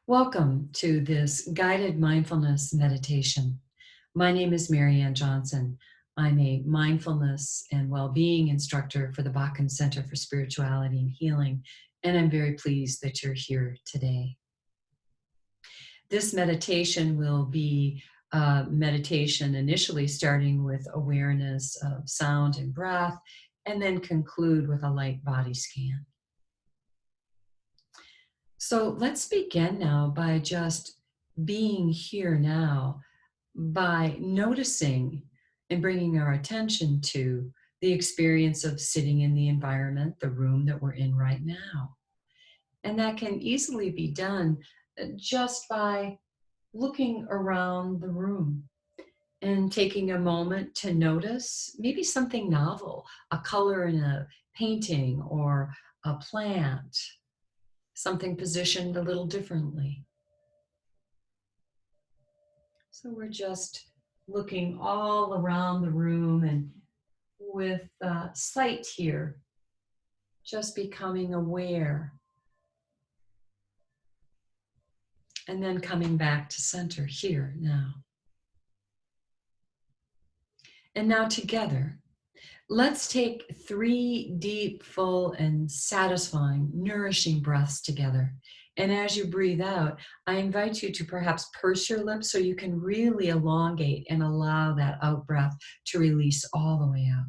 Welcome to this guided mindfulness meditation. My name is Mariann Johnson. I'm a mindfulness and well-being instructor for the Bakken Center for Spirituality and Healing, and I'm very pleased that you're here today. This meditation will be a meditation initially starting with awareness of sound and breath, and then conclude with a light body scan. So let's begin now by just being here now, by noticing and bringing our attention to the experience of sitting in the environment, the room that we're in right now. And that can easily be done just by looking around the room and taking a moment to notice maybe something novel, a color in a painting or a plant, something positioned a little differently. So we're just looking all around the room and with sight here, just becoming aware and then coming back to center here now. And now together, let's take 3 deep, full, and satisfying, nourishing breaths together. And as you breathe out, I invite you to perhaps purse your lips so you can really elongate and allow that out breath to release all the way out.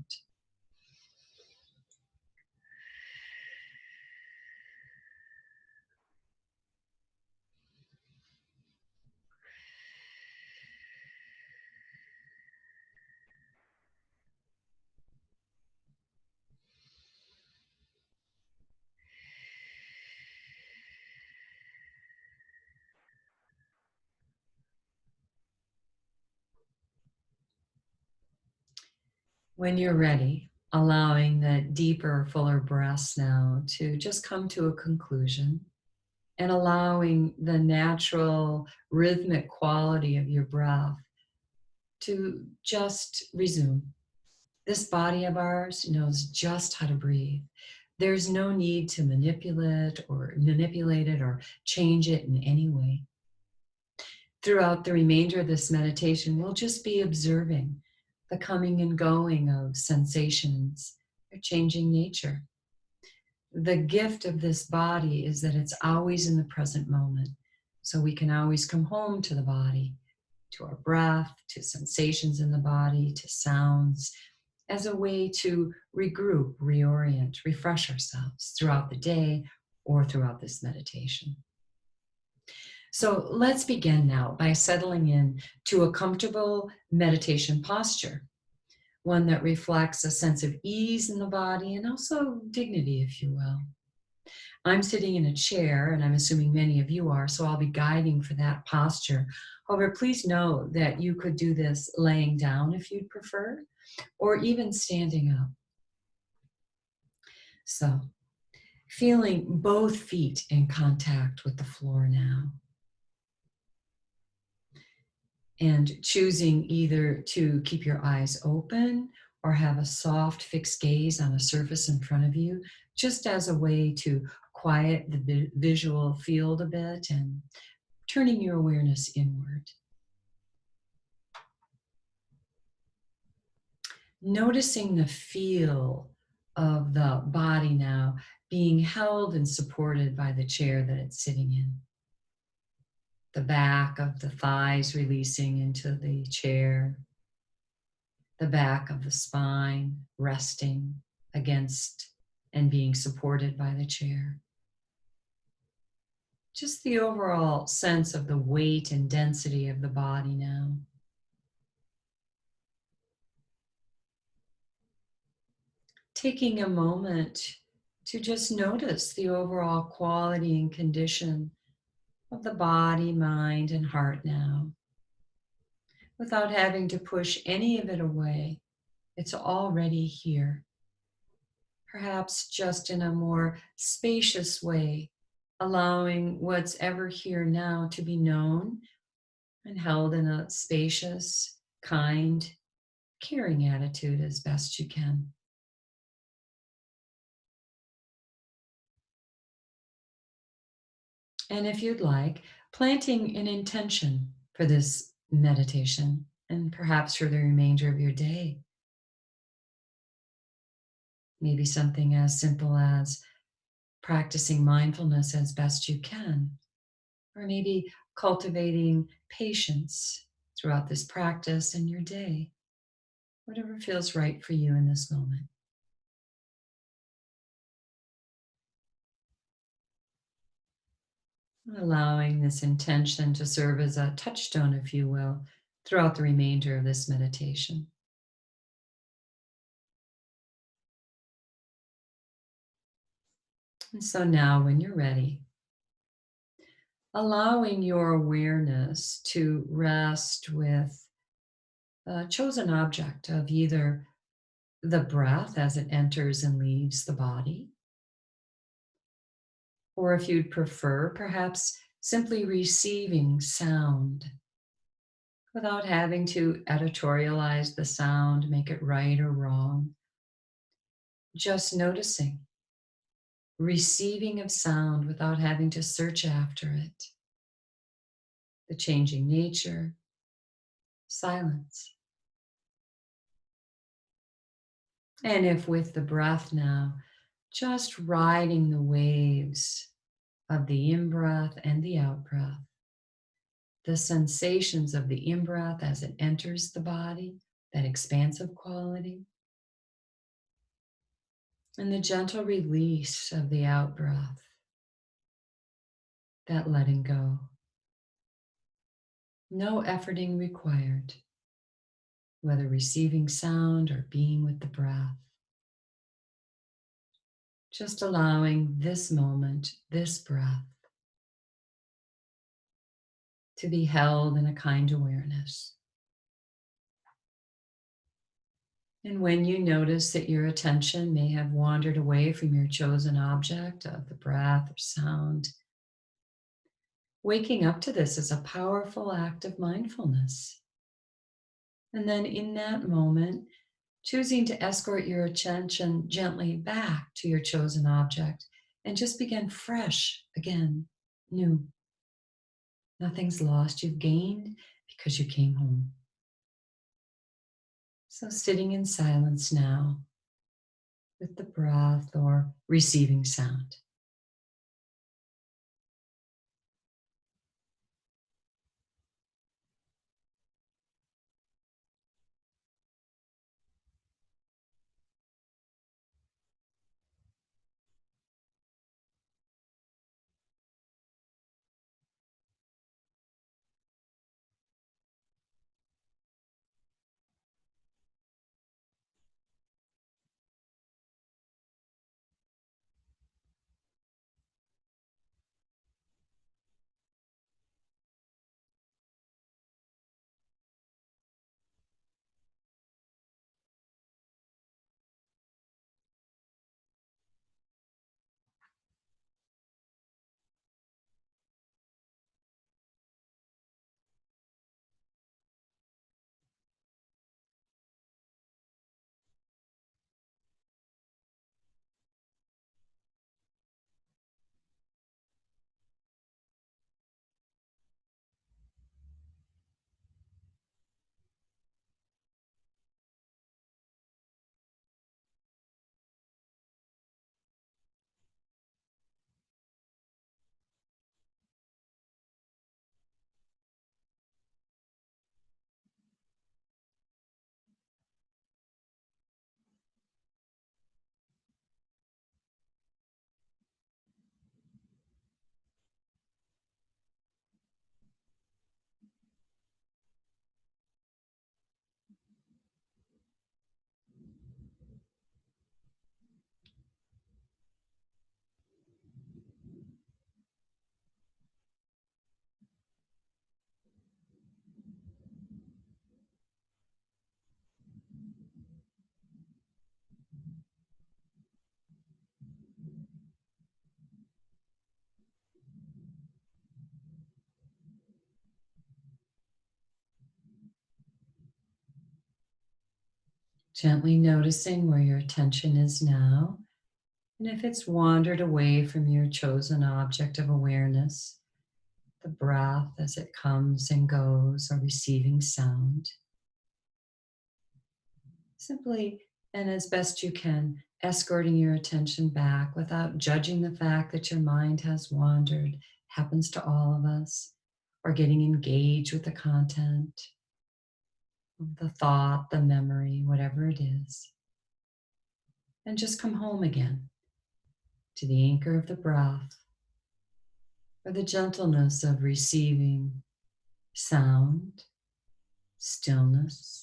When you're ready, allowing the deeper, fuller breaths now to just come to a conclusion and allowing the natural rhythmic quality of your breath to just resume. This body of ours knows just how to breathe. There's no need to manipulate it or change it in any way. Throughout the remainder of this meditation, we'll just be observing the coming and going of sensations, their changing nature. The gift of this body is that it's always in the present moment. So we can always come home to the body, to our breath, to sensations in the body, to sounds, as a way to regroup, reorient, refresh ourselves throughout the day or throughout this meditation. So let's begin now by settling in to a comfortable meditation posture, one that reflects a sense of ease in the body and also dignity, if you will. I'm sitting in a chair, and I'm assuming many of you are, so I'll be guiding for that posture. However, please know that you could do this laying down if you'd prefer, or even standing up. So, feeling both feet in contact with the floor now. And choosing either to keep your eyes open or have a soft fixed gaze on a surface in front of you, just as a way to quiet the visual field a bit and turning your awareness inward. Noticing the feel of the body now being held and supported by the chair that it's sitting in. The back of the thighs releasing into the chair. The back of the spine resting against and being supported by the chair. Just the overall sense of the weight and density of the body now. Taking a moment to just notice the overall quality and condition of the body, mind, and heart now, without having to push any of it away. It's already here. Perhaps just in a more spacious way, allowing what's ever here now to be known and held in a spacious, kind, caring attitude as best you can. And if you'd like, planting an intention for this meditation and perhaps for the remainder of your day. Maybe something as simple as practicing mindfulness as best you can, or maybe cultivating patience throughout this practice in your day, whatever feels right for you in this moment. Allowing this intention to serve as a touchstone, if you will, throughout the remainder of this meditation. And so now, when you're ready, allowing your awareness to rest with a chosen object of either the breath as it enters and leaves the body, or if you'd prefer, perhaps simply receiving sound without having to editorialize the sound, make it right or wrong. Just noticing, receiving of sound without having to search after it, the changing nature, silence. And if with the breath now, just riding the waves of the in breath and the out breath, the sensations of the in breath as it enters the body, that expansive quality, and the gentle release of the out breath, that letting go. No efforting required, whether receiving sound or being with the breath. Just allowing this moment, this breath, to be held in a kind awareness. And when you notice that your attention may have wandered away from your chosen object of the breath or sound, waking up to this is a powerful act of mindfulness. And then in that moment, choosing to escort your attention gently back to your chosen object and just begin fresh again, new. Nothing's lost. You've gained because you came home. So sitting in silence now with the breath or receiving sound. Gently noticing where your attention is now, And if it's wandered away from your chosen object of awareness, the breath as it comes and goes, or receiving sound, simply and as best you can, escorting your attention back without judging the fact that your mind has wandered, happens to all of us, or getting engaged with the content of the thought, the memory, whatever it is. And just come home again to the anchor of the breath, or the gentleness of receiving sound, stillness.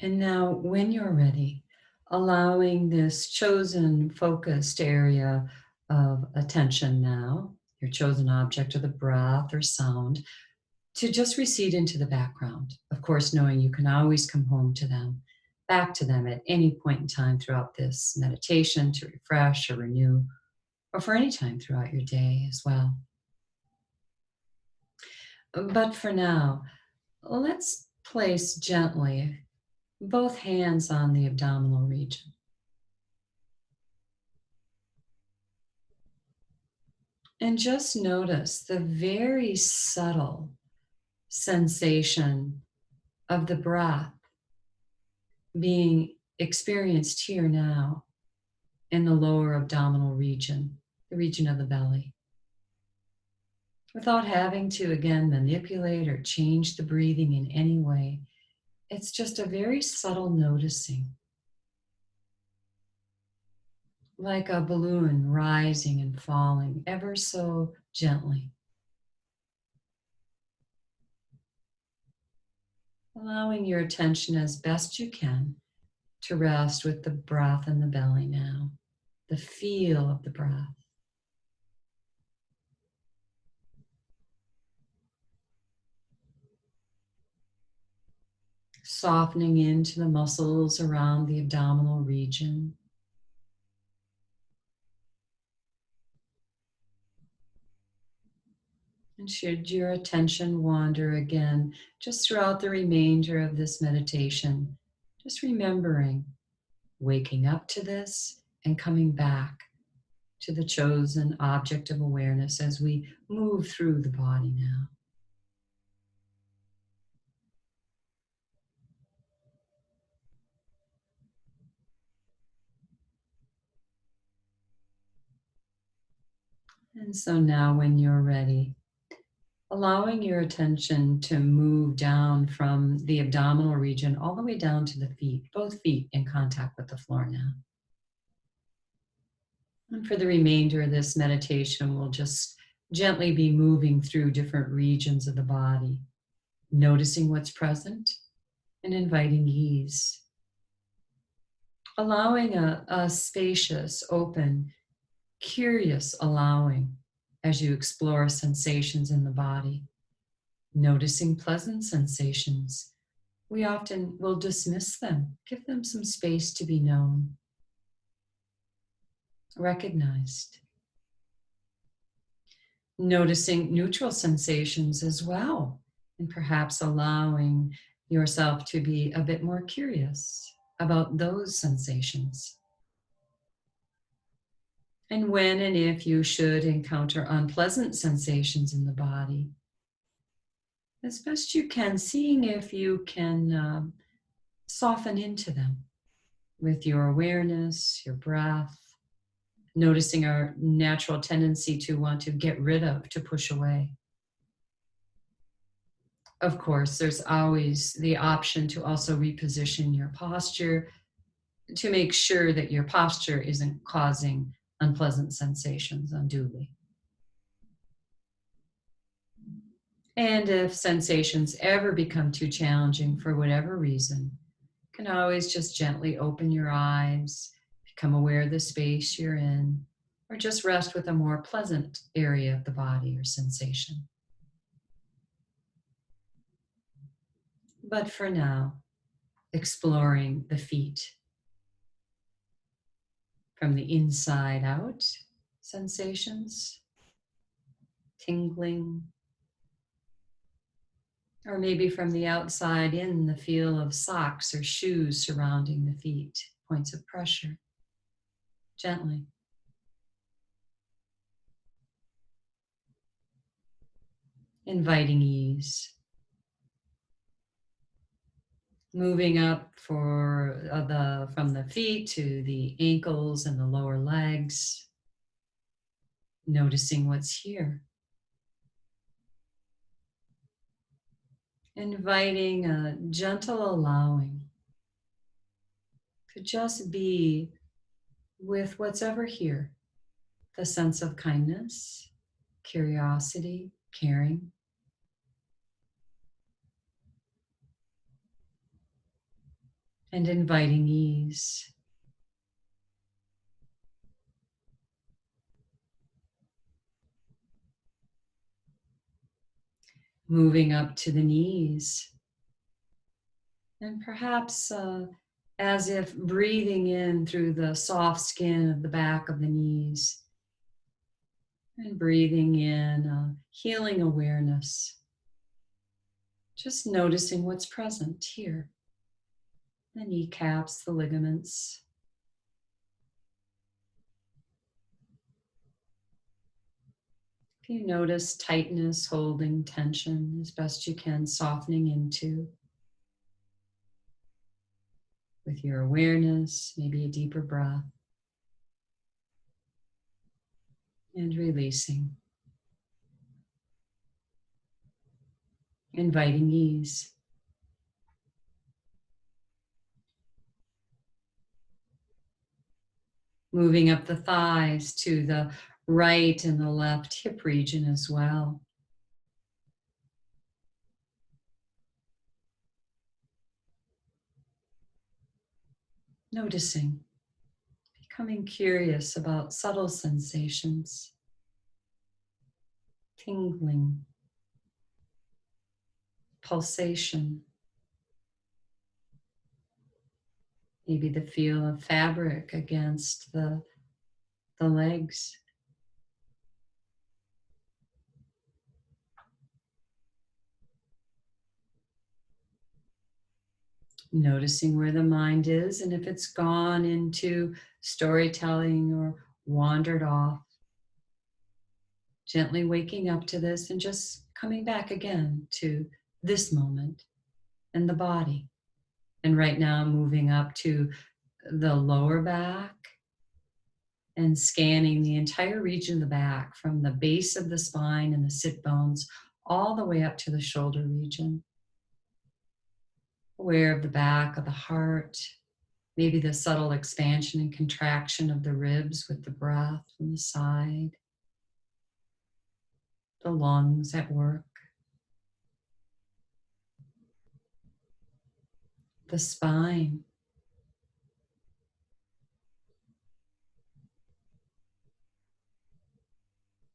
And now, when you're ready, allowing this chosen focused area of attention now, your chosen object or the breath or sound, to just recede into the background. Of course, knowing you can always come home to them, back to them at any point in time throughout this meditation to refresh or renew, or for any time throughout your day as well. But for now, let's place gently both hands on the abdominal region. And just notice the very subtle sensation of the breath being experienced here now in the lower abdominal region, the region of the belly, without having to again manipulate or change the breathing in any way. It's just a very subtle noticing, like a balloon rising and falling ever so gently. Allowing your attention as best you can to rest with the breath in the belly now, the feel of the breath. Softening into the muscles around the abdominal region. And should your attention wander again, just throughout the remainder of this meditation, just remembering, waking up to this and coming back to the chosen object of awareness as we move through the body now. And so now when you're ready, allowing your attention to move down from the abdominal region all the way down to the feet, both feet in contact with the floor now. And for the remainder of this meditation, we'll just gently be moving through different regions of the body, noticing what's present and inviting ease. Allowing a spacious, open, curious allowing as you explore sensations in the body. Noticing pleasant sensations, we often will dismiss them, give them some space to be known, recognized. Noticing neutral sensations as well, and perhaps allowing yourself to be a bit more curious about those sensations. And when and if you should encounter unpleasant sensations in the body, as best you can, seeing if you can soften into them with your awareness, your breath, noticing our natural tendency to want to get rid of, to push away. Of course, there's always the option to also reposition your posture to make sure that your posture isn't causing unpleasant sensations unduly. And if sensations ever become too challenging for whatever reason, you can always just gently open your eyes, become aware of the space you're in, or just rest with a more pleasant area of the body or sensation. But for now, exploring the feet from the inside out, sensations, tingling, or maybe from the outside in, the feel of socks or shoes surrounding the feet, points of pressure, gently. Inviting ease. Moving up from the feet to the ankles and the lower legs. Noticing what's here. Inviting a gentle allowing to just be with what's ever here. The sense of kindness, curiosity, caring. And inviting ease. Moving up to the knees. And perhaps as if breathing in through the soft skin of the back of the knees. And breathing in healing awareness. Just noticing what's present here. The kneecaps, the ligaments. If you notice tightness, holding, tension, as best you can, softening into. With your awareness, maybe a deeper breath. And releasing. Inviting ease. Moving up the thighs to the right and the left hip region as well. Noticing, becoming curious about subtle sensations, tingling, pulsation, maybe the feel of fabric against the legs. Noticing where the mind is and if it's gone into storytelling or wandered off. Gently waking up to this and just coming back again to this moment and the body. And right now moving up to the lower back and scanning the entire region of the back from the base of the spine and the sit bones all the way up to the shoulder region. Aware of the back of the heart, maybe the subtle expansion and contraction of the ribs with the breath from the side, the lungs at work, the spine.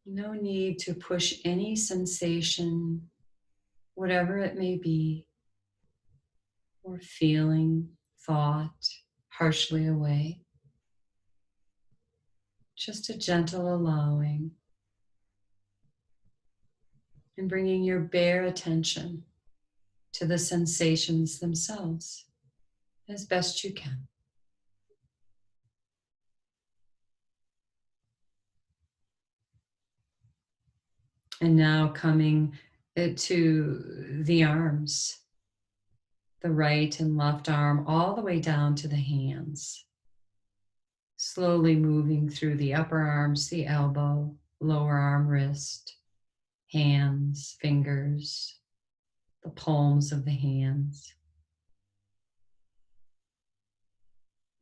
No need to push any sensation, whatever it may be, or feeling, thought, harshly away. Just a gentle allowing and bringing your bare attention to the sensations themselves as best you can. And now coming it to the arms, the right and left arm, all the way down to the hands. Slowly moving through the upper arms, the elbow, lower arm, wrist, hands, fingers, the palms of the hands.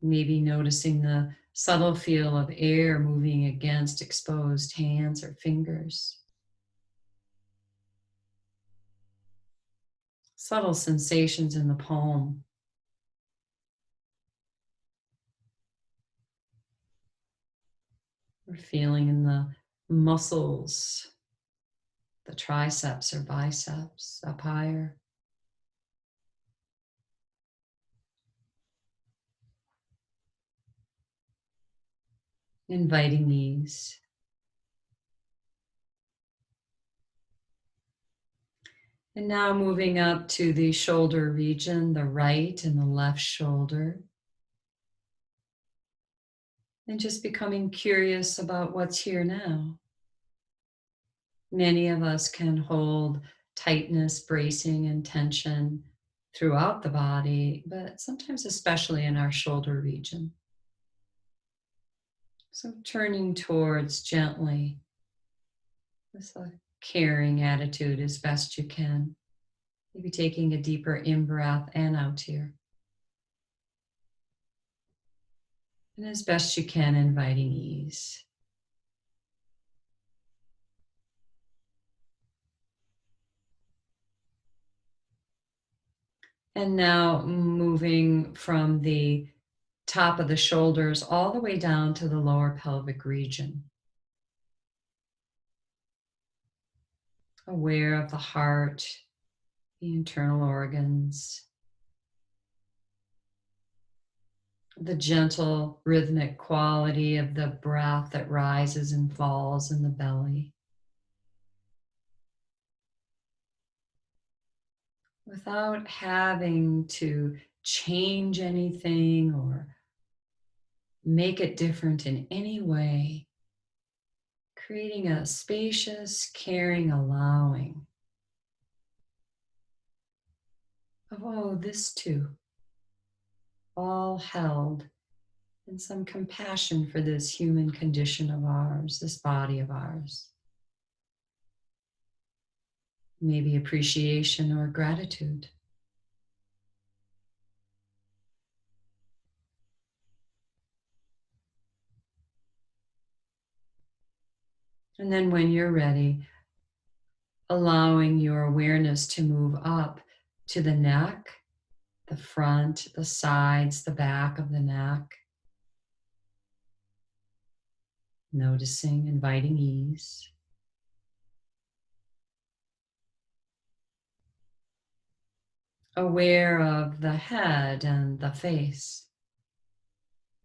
Maybe noticing the subtle feel of air moving against exposed hands or fingers. Subtle sensations in the palm. We're feeling in the muscles, the triceps or biceps up higher. Inviting ease. And now moving up to the shoulder region, the right and the left shoulder. And just becoming curious about what's here now. Many of us can hold tightness, bracing, and tension throughout the body, but sometimes especially in our shoulder region. So turning towards gently with a caring attitude as best you can. Maybe taking a deeper in-breath and out here. And as best you can, inviting ease. And now moving from the top of the shoulders all the way down to the lower pelvic region. Aware of the heart, the internal organs, the gentle rhythmic quality of the breath that rises and falls in the belly. Without having to change anything or make it different in any way, creating a spacious, caring allowing of, oh, this too, all held in some compassion for this human condition of ours, this body of ours. Maybe appreciation or gratitude. And then when you're ready, allowing your awareness to move up to the neck, the front, the sides, the back of the neck. Noticing, inviting ease. Aware of the head and the face.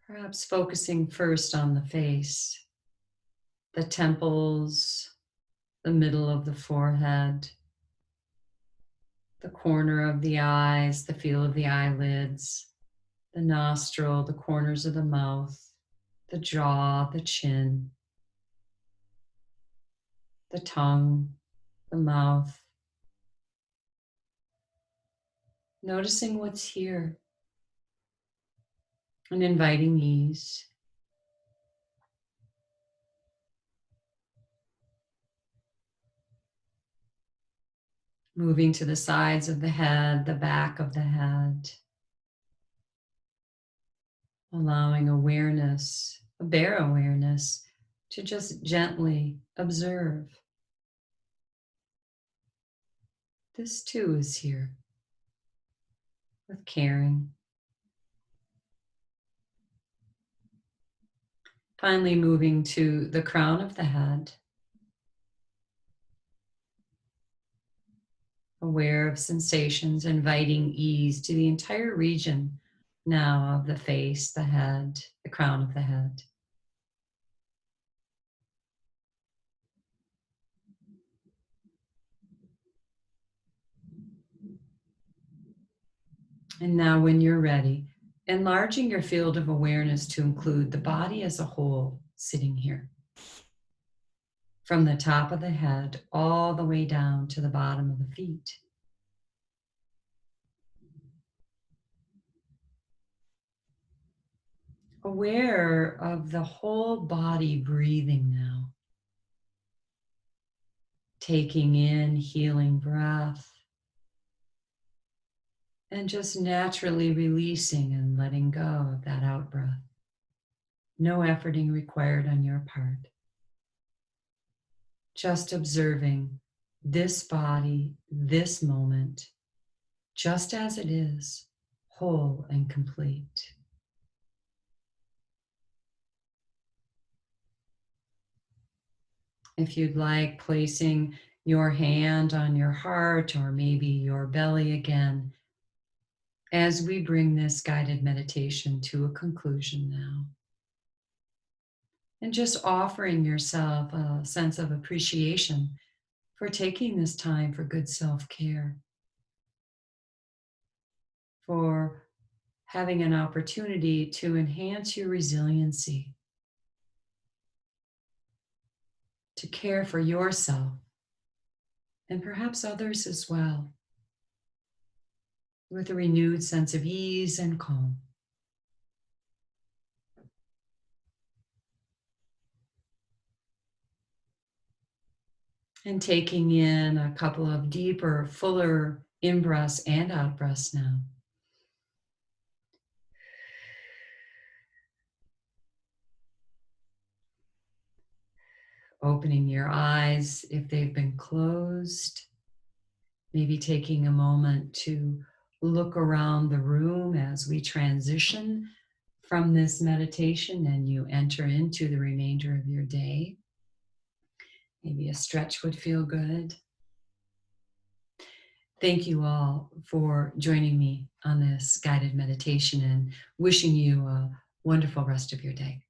Perhaps focusing first on the face, the temples, the middle of the forehead, the corner of the eyes, the feel of the eyelids, the nostril, the corners of the mouth, the jaw, the chin, the tongue, the mouth. Noticing what's here and inviting ease. Moving to the sides of the head, the back of the head. Allowing awareness, a bare awareness, to just gently observe. This too is here with caring. Finally moving to the crown of the head. Aware of sensations, inviting ease to the entire region now of the face, the head, the crown of the head. And now when you're ready, enlarging your field of awareness to include the body as a whole sitting here. from the top of the head all the way down to the bottom of the feet. Aware of the whole body breathing now, taking in healing breath and just naturally releasing and letting go of that out breath. No efforting required on your part. Just observing this body, this moment, just as it is, whole and complete. If you'd like, placing your hand on your heart or maybe your belly again, as we bring this guided meditation to a conclusion now. And just offering yourself a sense of appreciation for taking this time for good self-care, for having an opportunity to enhance your resiliency, to care for yourself and perhaps others as well, with a renewed sense of ease and calm. And taking in a couple of deeper, fuller in-breaths and out-breaths now. Opening your eyes if they've been closed. Maybe taking a moment to look around the room as we transition from this meditation and you enter into the remainder of your day. Maybe a stretch would feel good. Thank you all for joining me on this guided meditation and wishing you a wonderful rest of your day.